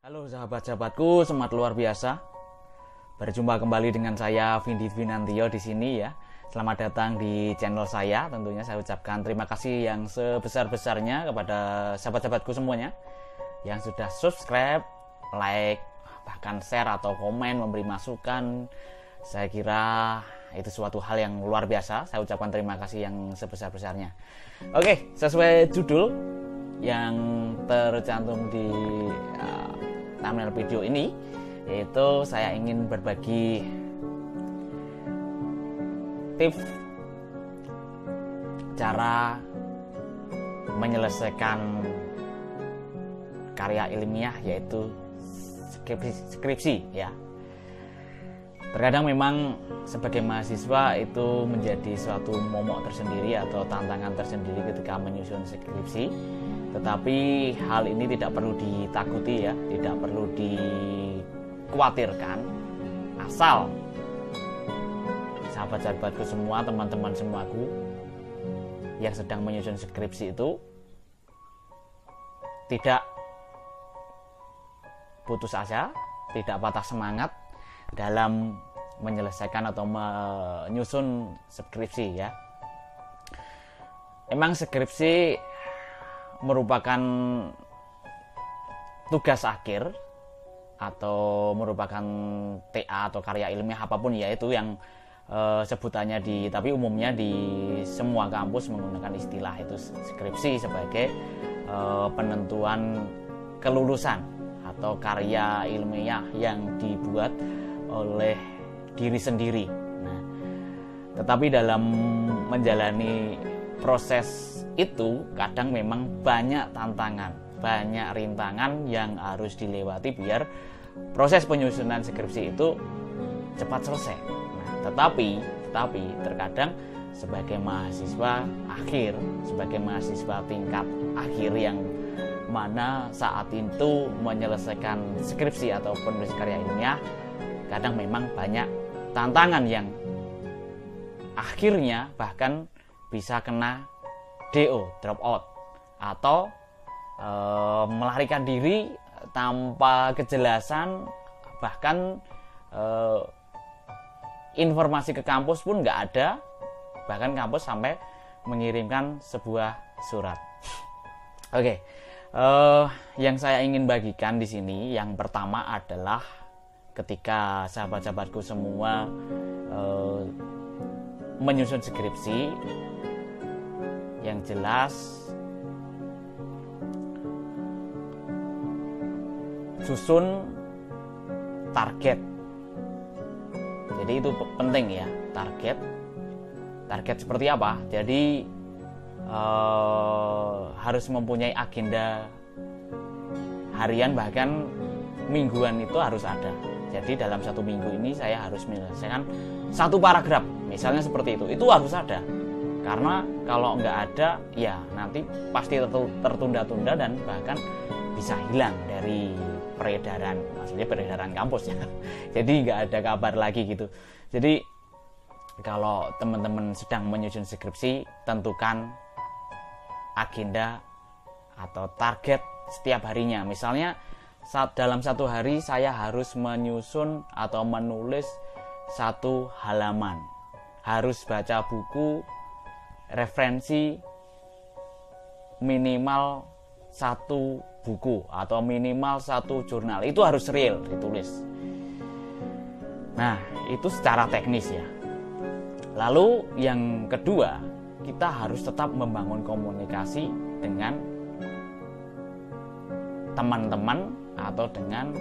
Halo sahabat-sahabatku, semangat luar biasa. Berjumpa kembali dengan saya Vindi Vinantio di sini ya. Selamat datang di channel saya. Tentunya saya ucapkan terima kasih yang sebesar-besarnya kepada sahabat-sahabatku semuanya yang sudah subscribe, like, bahkan share atau komen, memberi masukan. Saya kira itu suatu hal yang luar biasa. Saya ucapkan terima kasih yang sebesar-besarnya. Oke, sesuai judul yang tercantum di thumbnail video ini, yaitu saya ingin berbagi tips cara menyelesaikan karya ilmiah, yaitu skripsi ya. Terkadang memang sebagai mahasiswa itu menjadi suatu momok tersendiri atau tantangan tersendiri ketika menyusun skripsi. Tetapi hal ini tidak perlu ditakuti ya, tidak perlu dikhawatirkan. Asal sahabat-sahabatku semua, teman-teman semuaku yang sedang menyusun skripsi itu tidak putus asa, tidak patah semangat dalam menyelesaikan atau menyusun skripsi ya. Emang skripsi merupakan tugas akhir atau merupakan TA atau karya ilmiah apapun ya, itu yang sebutannya tapi umumnya di semua kampus menggunakan istilah itu skripsi sebagai penentuan kelulusan atau karya ilmiah yang dibuat oleh diri sendiri. Nah, tetapi dalam menjalani proses itu kadang memang banyak tantangan, banyak rintangan yang harus dilewati biar proses penyusunan skripsi itu cepat selesai. Nah, tetapi terkadang sebagai mahasiswa akhir, sebagai mahasiswa tingkat akhir yang mana saat itu menyelesaikan skripsi atau penulis karya ilmiah, kadang memang banyak tantangan yang akhirnya bahkan bisa kena DO, drop out, atau melarikan diri tanpa kejelasan, bahkan informasi ke kampus pun nggak ada, bahkan kampus sampai mengirimkan sebuah surat. Oke, yang saya ingin bagikan di sini, yang pertama adalah ketika sahabat-sahabatku semua menyusun skripsi, yang jelas susun target. Jadi itu penting ya, target seperti apa. Jadi harus mempunyai agenda harian, bahkan mingguan itu harus ada. Jadi dalam satu minggu ini saya harus menyelesaikan satu paragraf, misalnya seperti itu harus ada. Karena kalau nggak ada, ya nanti pasti tertunda-tunda dan bahkan bisa hilang dari peredaran, maksudnya peredaran kampus ya. Jadi nggak ada kabar lagi gitu. Jadi kalau teman-teman sedang menyusun skripsi, tentukan agenda atau target setiap harinya. Misalnya dalam satu hari saya harus menyusun atau menulis 1 halaman, harus baca buku referensi minimal 1 buku atau minimal 1 jurnal, itu harus real ditulis. Nah, itu secara teknis ya. Lalu yang kedua, kita harus tetap membangun komunikasi dengan teman-teman atau dengan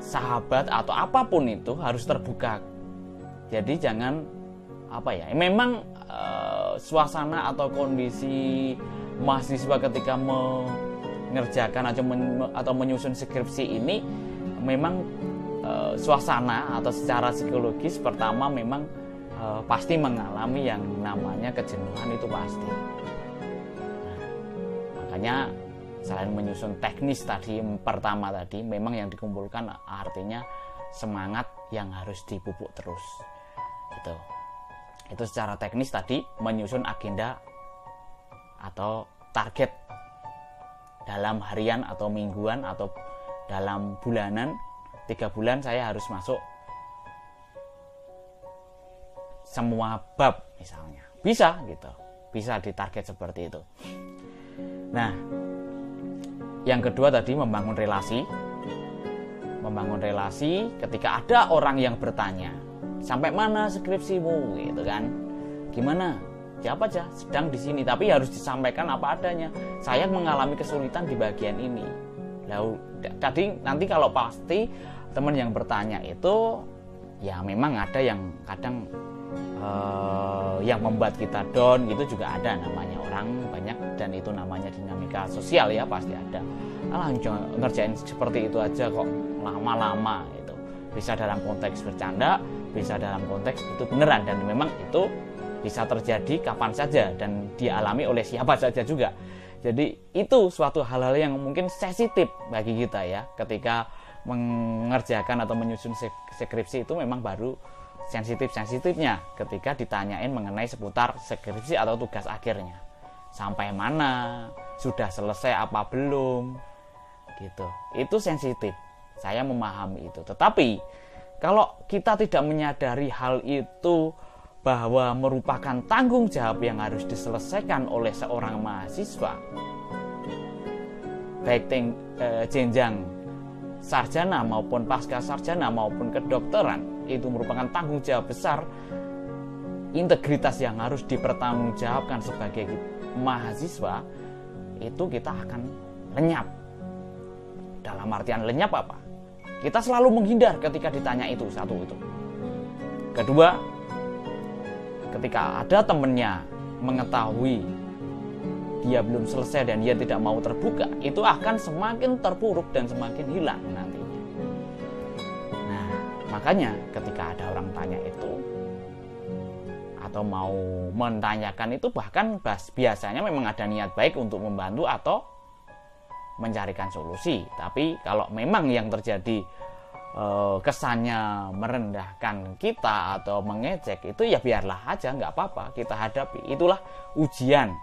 sahabat atau apapun, itu harus terbuka. Jadi jangan memang suasana atau kondisi mahasiswa ketika mengerjakan atau menyusun skripsi ini memang suasana atau secara psikologis pertama memang pasti mengalami yang namanya kejenuhan, itu pasti. Makanya selain menyusun teknis tadi, pertama tadi memang yang dikumpulkan artinya semangat yang harus dipupuk terus. Itu secara teknis tadi, menyusun agenda atau target dalam harian atau mingguan atau dalam bulanan, 3 bulan saya harus masuk semua bab misalnya. Bisa gitu, bisa ditarget seperti itu. Nah, yang kedua tadi membangun relasi. Membangun relasi ketika ada orang yang bertanya, sampai mana skripsimu gitu kan? Gimana? Siapa aja sedang di sini, tapi harus disampaikan apa adanya. Saya mengalami kesulitan di bagian ini. Lalu tadi nanti kalau pasti teman yang bertanya itu ya memang ada yang kadang yang membuat kita down, itu juga ada, namanya orang banyak dan itu namanya dinamika sosial ya, pasti ada. Alah, ngerjain seperti itu aja kok lama-lama itu. Bisa dalam konteks bercanda, bisa dalam konteks itu beneran, dan memang itu bisa terjadi kapan saja dan dialami oleh siapa saja juga. Jadi itu suatu hal-hal yang mungkin sensitif bagi kita ya, ketika mengerjakan atau menyusun skripsi itu memang baru sensitif-sensitifnya ketika ditanyain mengenai seputar skripsi atau tugas akhirnya. Sampai mana, sudah selesai apa belum, gitu. Itu sensitif, saya memahami itu. Tetapi kalau kita tidak menyadari hal itu bahwa merupakan tanggung jawab yang harus diselesaikan oleh seorang mahasiswa, baik jenjang sarjana maupun pasca sarjana maupun kedokteran, itu merupakan tanggung jawab besar, integritas yang harus dipertanggungjawabkan sebagai mahasiswa, itu kita akan lenyap. Dalam artian lenyap apa? Kita selalu menghindar ketika ditanya itu, satu itu. Kedua, ketika ada temannya mengetahui dia belum selesai dan dia tidak mau terbuka, itu akan semakin terpuruk dan semakin hilang nantinya. Nah, makanya ketika ada orang tanya itu atau mau menanyakan itu, bahkan biasanya memang ada niat baik untuk membantu atau mencarikan solusi. Tapi kalau memang yang terjadi kesannya merendahkan kita atau mengejek, itu ya biarlah aja, nggak apa-apa, kita hadapi. Itulah ujian.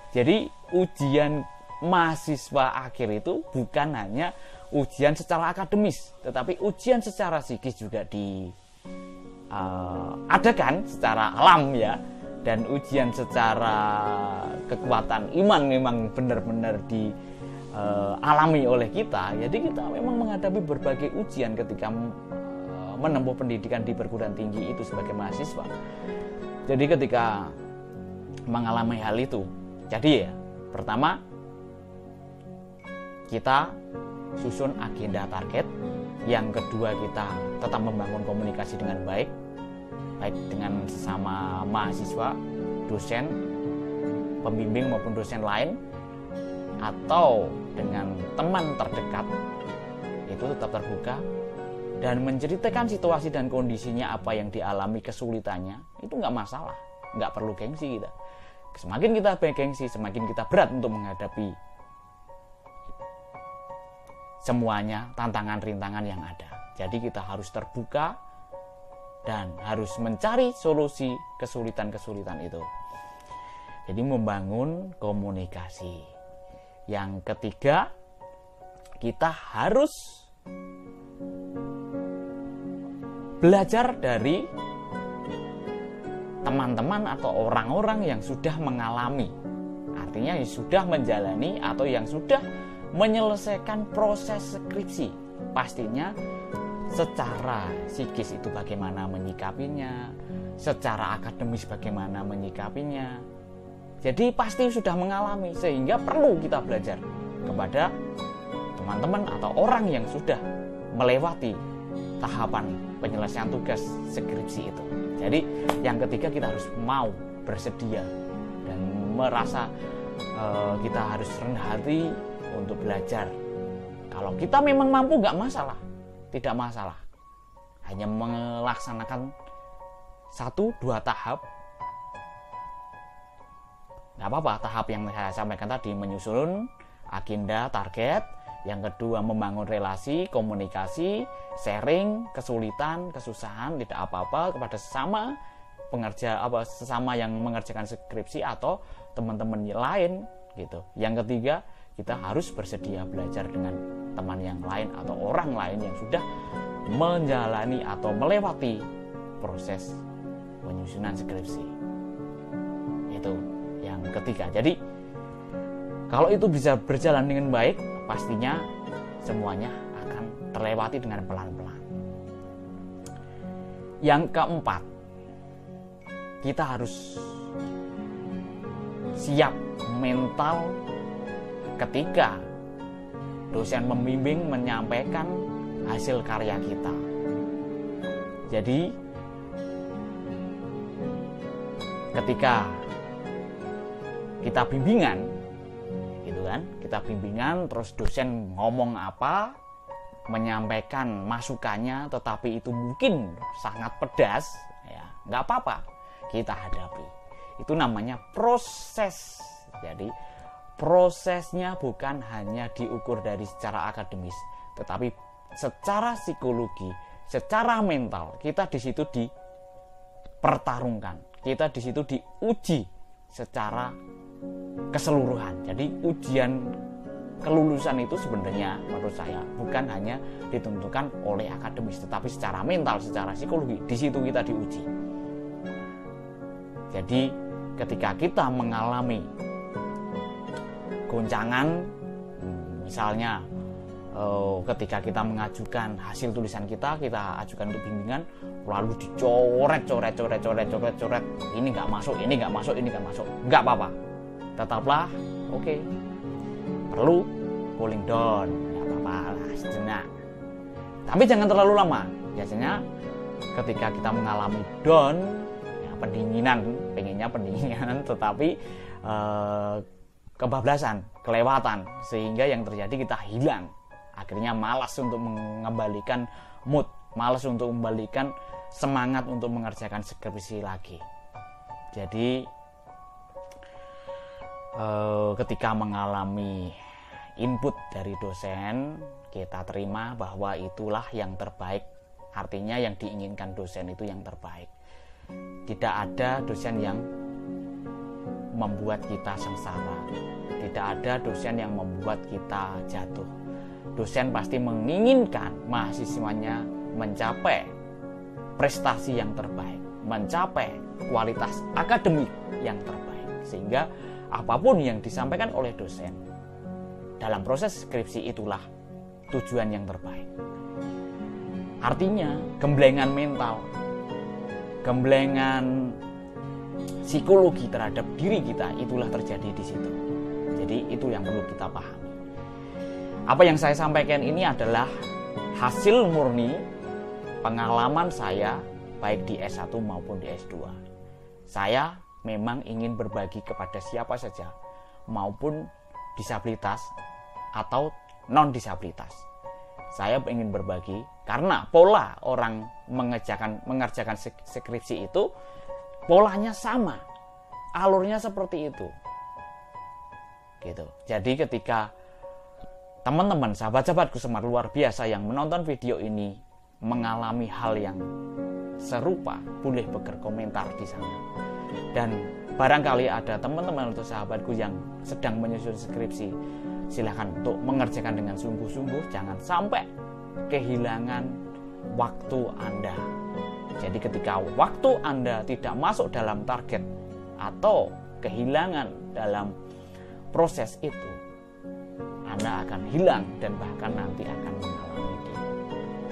Jadi ujian mahasiswa akhir itu bukan hanya ujian secara akademis, tetapi ujian secara psikis juga diadakan secara alam ya, dan ujian secara kekuatan iman memang benar-benar dialami oleh kita. Jadi kita memang menghadapi berbagai ujian ketika menempuh pendidikan di perguruan tinggi itu sebagai mahasiswa. Jadi ketika mengalami hal itu, jadi ya, pertama kita susun agenda target. Yang kedua, kita tetap membangun komunikasi dengan baik dengan sesama mahasiswa, dosen, pembimbing maupun dosen lain, atau dengan teman terdekat. Itu tetap terbuka dan menceritakan situasi dan kondisinya, apa yang dialami, kesulitannya. Itu nggak masalah, nggak perlu gengsi kita. Semakin kita bergengsi, semakin kita berat untuk menghadapi semuanya, tantangan rintangan yang ada. Jadi kita harus terbuka dan harus mencari solusi kesulitan-kesulitan itu. Jadi membangun komunikasi. Yang ketiga, kita harus belajar dari teman-teman atau orang-orang yang sudah mengalami, artinya yang sudah menjalani atau yang sudah menyelesaikan proses skripsi. Pastinya secara psikis itu bagaimana menyikapinya, secara akademis bagaimana menyikapinya. Jadi pasti sudah mengalami, sehingga perlu kita belajar kepada teman-teman atau orang yang sudah melewati tahapan penyelesaian tugas skripsi itu. Jadi yang ketiga, kita harus mau bersedia dan merasa kita harus rendah hati untuk belajar. Kalau kita memang mampu, nggak masalah, tidak masalah. Hanya melaksanakan 1-2 tahap, nggak apa-apa. Tahap yang saya sampaikan tadi, menyusun agenda target. Yang kedua, membangun relasi, komunikasi, sharing, kesulitan, kesusahan, tidak apa-apa kepada sesama yang mengerjakan skripsi atau teman-teman lain, gitu. Yang ketiga, kita harus bersedia belajar dengan teman yang lain atau orang lain yang sudah menjalani atau melewati proses penyusunan skripsi. Itu yang ketiga. Jadi kalau itu bisa berjalan dengan baik, pastinya semuanya akan terlewati dengan pelan-pelan. Yang keempat, kita harus siap mental ketika dosen pembimbing menyampaikan hasil karya kita. Jadi ketika kita bimbingan gitu kan, kita bimbingan terus dosen ngomong apa, menyampaikan masukannya, tetapi itu mungkin sangat pedas, ya nggak apa-apa, kita hadapi. Itu namanya proses. Jadi prosesnya bukan hanya diukur dari secara akademis, tetapi secara psikologi, secara mental. Kita di situ dipertarungkan, kita di situ diuji secara keseluruhan. Jadi ujian kelulusan itu sebenarnya menurut saya bukan hanya ditentukan oleh akademis, tetapi secara mental, secara psikologi, di situ kita diuji. Jadi ketika kita mengalami goncangan, misalnya ketika kita mengajukan hasil tulisan kita ajukan untuk bimbingan, lalu dicoret, ini nggak masuk, nggak apa-apa, tetaplah oke. Perlu cooling down, nggak apa-apa lah, sejenak. Tapi jangan terlalu lama. Biasanya ketika kita mengalami down, ya pendinginan, pengennya pendinginan, tetapi kebablasan, kelewatan, sehingga yang terjadi kita hilang. Akhirnya malas untuk mengembalikan mood, malas untuk mengembalikan semangat untuk mengerjakan skripsi lagi. Jadi ketika mengalami input dari dosen, kita terima bahwa itulah yang terbaik. Artinya yang diinginkan dosen itu yang terbaik. Tidak ada dosen yang membuat kita sengsara. Tidak ada dosen yang membuat kita jatuh. Dosen pasti menginginkan mahasiswanya mencapai prestasi yang terbaik, mencapai kualitas akademik yang terbaik. Sehingga apapun yang disampaikan oleh dosen dalam proses skripsi itulah tujuan yang terbaik. Artinya gemblengan mental, gemblengan psikologi terhadap diri kita itulah terjadi di situ. Jadi itu yang perlu kita pahami. Apa yang saya sampaikan ini adalah hasil murni pengalaman saya baik di S1 maupun di S2. Saya memang ingin berbagi kepada siapa saja, maupun disabilitas atau non-disabilitas. Saya ingin berbagi karena pola orang mengerjakan skripsi itu polanya sama, alurnya seperti itu. Gitu. Jadi ketika teman-teman, sahabat-sahabatku semua luar biasa yang menonton video ini mengalami hal yang serupa, boleh berkomentar di sana. Dan barangkali ada teman-teman atau sahabatku yang sedang menyusun skripsi, silakan untuk mengerjakan dengan sungguh-sungguh, jangan sampai kehilangan waktu Anda. Jadi ketika waktu Anda tidak masuk dalam target atau kehilangan dalam proses itu, Anda akan hilang dan bahkan nanti akan mengalami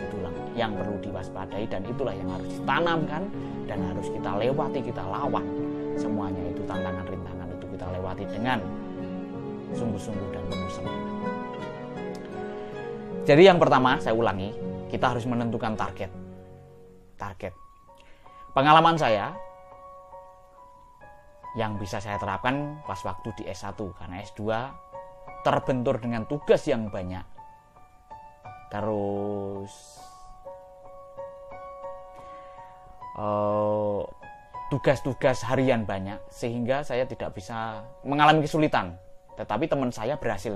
itulah yang perlu diwaspadai, dan itulah yang harus ditanamkan dan harus kita lewati, kita lawan. Semuanya itu tantangan rintangan itu kita lewati dengan sungguh-sungguh dan penuh semangat. Jadi yang pertama, saya ulangi, kita harus menentukan target. Pengalaman saya yang bisa saya terapkan pas waktu di S1, karena S2 terbentur dengan tugas yang banyak, terus tugas-tugas harian banyak, sehingga saya tidak bisa mengalami kesulitan. Tetapi teman saya berhasil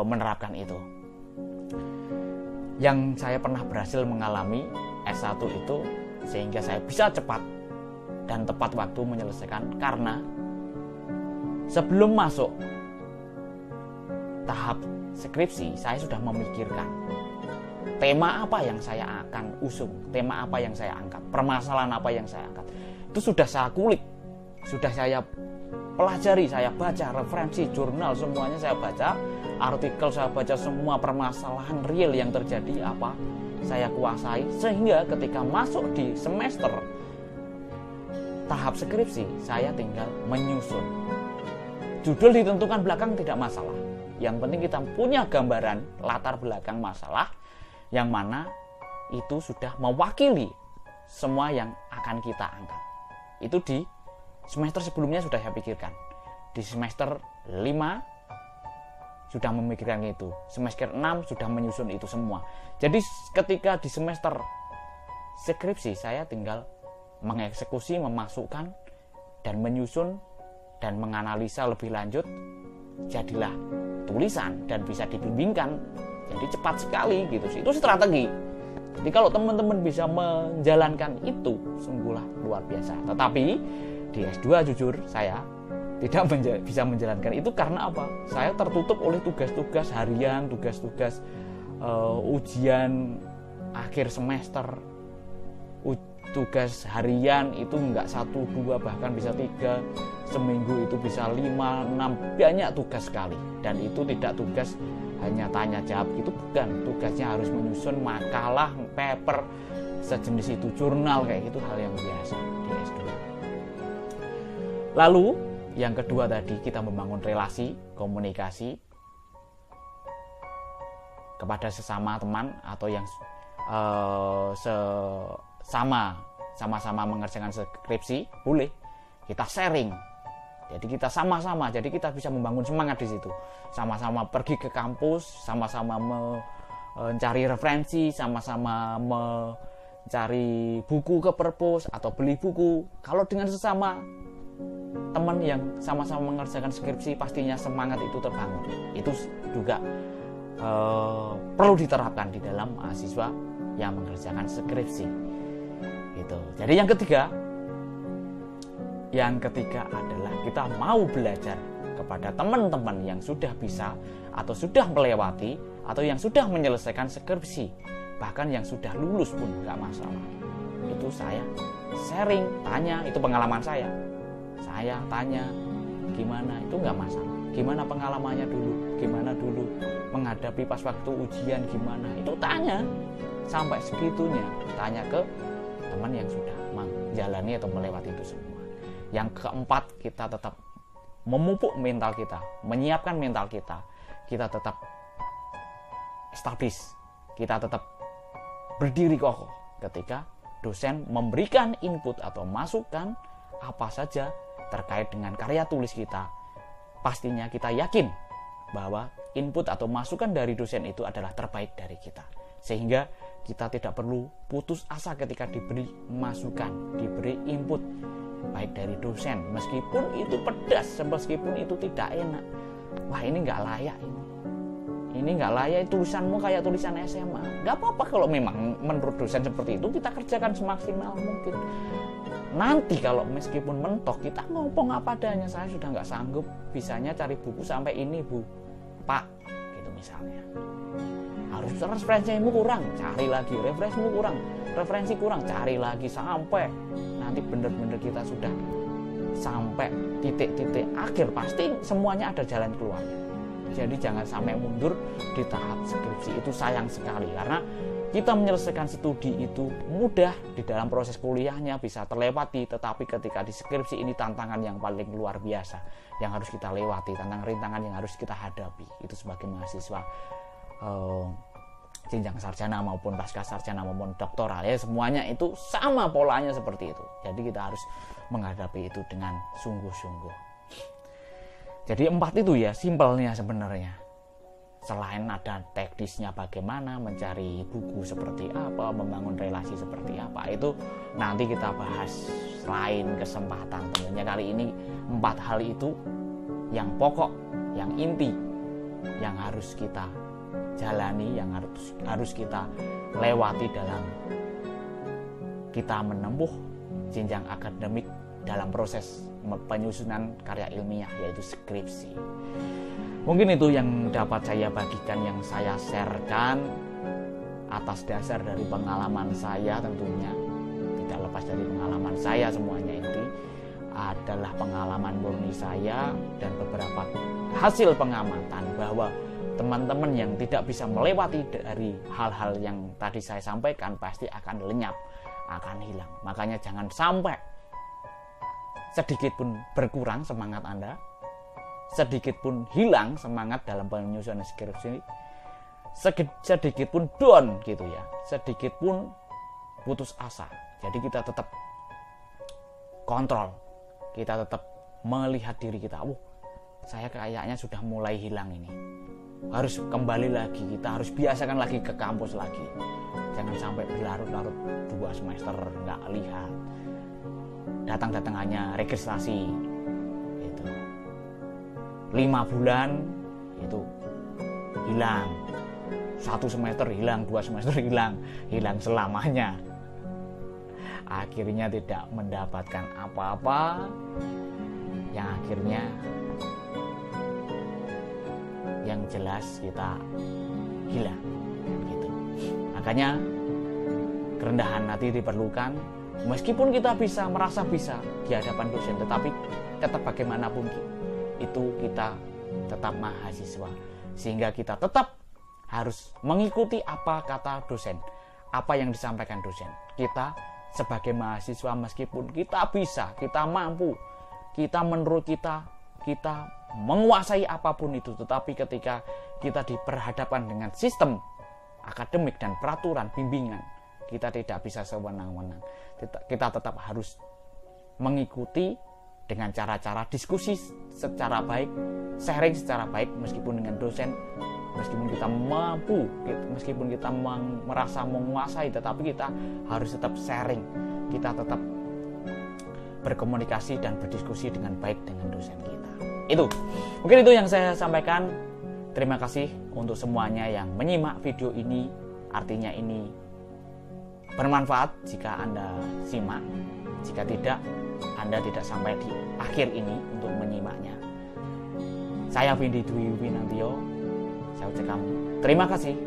menerapkan itu. Yang saya pernah berhasil mengalami S1 itu, sehingga saya bisa cepat dan tepat waktu menyelesaikan, karena sebelum masuk tahap skripsi, saya sudah memikirkan tema apa yang saya akan usung, tema apa yang saya angkat, permasalahan apa yang saya angkat. Itu sudah saya kulik, sudah saya pelajari, saya baca referensi, jurnal, semuanya saya baca, artikel saya baca, semua permasalahan real yang terjadi apa saya kuasai, sehingga ketika masuk di semester tahap skripsi, saya tinggal menyusun. Judul ditentukan belakang tidak masalah, yang penting kita punya gambaran latar belakang masalah yang mana itu sudah mewakili semua yang akan kita angkat. Itu di semester sebelumnya sudah saya pikirkan. Di semester 5 sudah memikirkan itu. Semester 6 sudah menyusun itu semua. Jadi ketika di semester skripsi, saya tinggal mengeksekusi, memasukkan, dan menyusun, dan menganalisa lebih lanjut. Jadilah tulisan dan bisa dibimbingkan. Jadi cepat sekali gitu. Itu strategi. Jadi kalau teman-teman bisa menjalankan itu, sungguhlah luar biasa. Tetapi di S2 jujur saya tidak bisa menjalankan itu karena apa? Saya tertutup oleh tugas-tugas harian, tugas-tugas ujian akhir semester, tugas harian itu enggak 1, 2, bahkan bisa 3, seminggu itu bisa 5, 6, banyak tugas sekali. Dan itu tidak tugas hanya tanya jawab, itu bukan, tugasnya harus menyusun makalah, paper, sejenis itu, jurnal, kayak gitu, hal yang biasa di S2. Lalu yang kedua tadi, kita membangun relasi, komunikasi kepada sesama teman atau yang sama-sama mengerjakan skripsi, boleh kita sharing. Jadi kita sama-sama, jadi kita bisa membangun semangat di situ. Sama-sama pergi ke kampus, sama-sama mencari referensi, sama-sama mencari buku ke perpus atau beli buku. Kalau dengan sesama teman yang sama-sama mengerjakan skripsi, pastinya semangat itu terbangun. Itu juga perlu diterapkan di dalam mahasiswa yang mengerjakan skripsi. Gitu. Jadi yang ketiga adalah kita mau belajar kepada teman-teman yang sudah bisa atau sudah melewati atau yang sudah menyelesaikan skripsi, bahkan yang sudah lulus pun nggak masalah. Itu saya sharing, tanya, itu pengalaman saya tanya gimana, itu nggak masalah. Gimana pengalamannya dulu, gimana dulu menghadapi pas waktu ujian, gimana, itu tanya sampai segitunya, tanya ke teman yang sudah menjalani atau melewati itu semua. Yang keempat, kita tetap memupuk mental kita, menyiapkan mental kita. Kita tetap establish, kita tetap berdiri kokoh ketika dosen memberikan input atau masukan apa saja terkait dengan karya tulis kita. Pastinya kita yakin bahwa input atau masukan dari dosen itu adalah terbaik dari kita. Sehingga kita tidak perlu putus asa ketika diberi masukan, diberi input baik dari dosen, meskipun itu pedas, meskipun itu tidak enak. Wah, ini nggak layak, ini nggak layak, tulisanmu kayak tulisan SMA. Nggak apa-apa kalau memang menurut dosen seperti itu, kita kerjakan semaksimal mungkin. Nanti kalau meskipun mentok, kita ngomong apa adanya. Saya sudah nggak sanggup, bisanya cari buku sampai ini, Bu, Pak, gitu misalnya. Harus referensimu kurang, cari lagi. Referensi kurang, cari lagi sampai nanti benar-benar kita sudah sampai titik-titik akhir. Pasti semuanya ada jalan keluarnya. Jadi jangan sampai mundur di tahap skripsi, itu sayang sekali. Karena kita menyelesaikan studi itu mudah, di dalam proses kuliahnya bisa terlewati, tetapi ketika di skripsi ini tantangan yang paling luar biasa yang harus kita lewati, tantangan rintangan yang harus kita hadapi. Itu sebagai mahasiswa jenjang sarjana maupun pasca sarjana maupun doktoral, ya semuanya itu sama polanya seperti itu. Jadi kita harus menghadapi itu dengan sungguh-sungguh. Jadi 4 itu ya simpelnya sebenarnya. Selain ada teknisnya bagaimana, mencari buku seperti apa, membangun relasi seperti apa, itu nanti kita bahas lain kesempatan. Tentunya kali ini 4 hal itu yang pokok, yang inti, yang harus kita jalani, yang harus kita lewati dalam kita menempuh jenjang akademik dalam proses penyusunan karya ilmiah, yaitu skripsi. Mungkin itu yang dapat saya bagikan, yang saya sharekan atas dasar dari pengalaman saya tentunya. Tidak lepas dari pengalaman saya, semuanya ini adalah pengalaman murni saya dan beberapa hasil pengamatan bahwa teman-teman yang tidak bisa melewati dari hal-hal yang tadi saya sampaikan pasti akan lenyap, akan hilang. Makanya jangan sampai sedikit pun berkurang semangat Anda, sedikit pun hilang semangat dalam penyusunan skripsi, sedikit pun down gitu ya, sedikit pun putus asa. Jadi kita tetap kontrol, kita tetap melihat diri kita, saya kayaknya sudah mulai hilang ini, harus kembali lagi, kita harus biasakan lagi ke kampus lagi. Jangan sampai berlarut-larut 2 semester nggak lihat, datang hanya registrasi itu 5 bulan itu hilang, 1 semester hilang, 2 semester hilang selamanya. Akhirnya tidak mendapatkan apa-apa, yang akhirnya yang jelas kita hilang gitu. Makanya kerendahan hati diperlukan. Meskipun kita bisa merasa bisa di hadapan dosen, tetapi tetap bagaimanapun itu kita tetap mahasiswa, sehingga kita tetap harus mengikuti apa kata dosen, apa yang disampaikan dosen. Kita sebagai mahasiswa, meskipun kita bisa, kita mampu, kita menurut kita menguasai apapun itu, tetapi ketika kita diperhadapkan dengan sistem akademik dan peraturan bimbingan, kita tidak bisa sewenang-wenang. Kita tetap harus mengikuti dengan cara-cara diskusi secara baik, sharing secara baik, meskipun dengan dosen, meskipun kita mampu, meskipun kita merasa menguasai, tetapi kita harus tetap sharing, kita tetap berkomunikasi dan berdiskusi dengan baik dengan dosen kita. Mungkin itu yang saya sampaikan. Terima kasih untuk semuanya yang menyimak video ini. Artinya ini bermanfaat jika Anda simak. Jika tidak, Anda tidak sampai di akhir ini untuk menyimaknya. Saya Windy Dwi Winantio. Saya ucapkan terima kasih.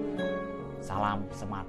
Salam smart.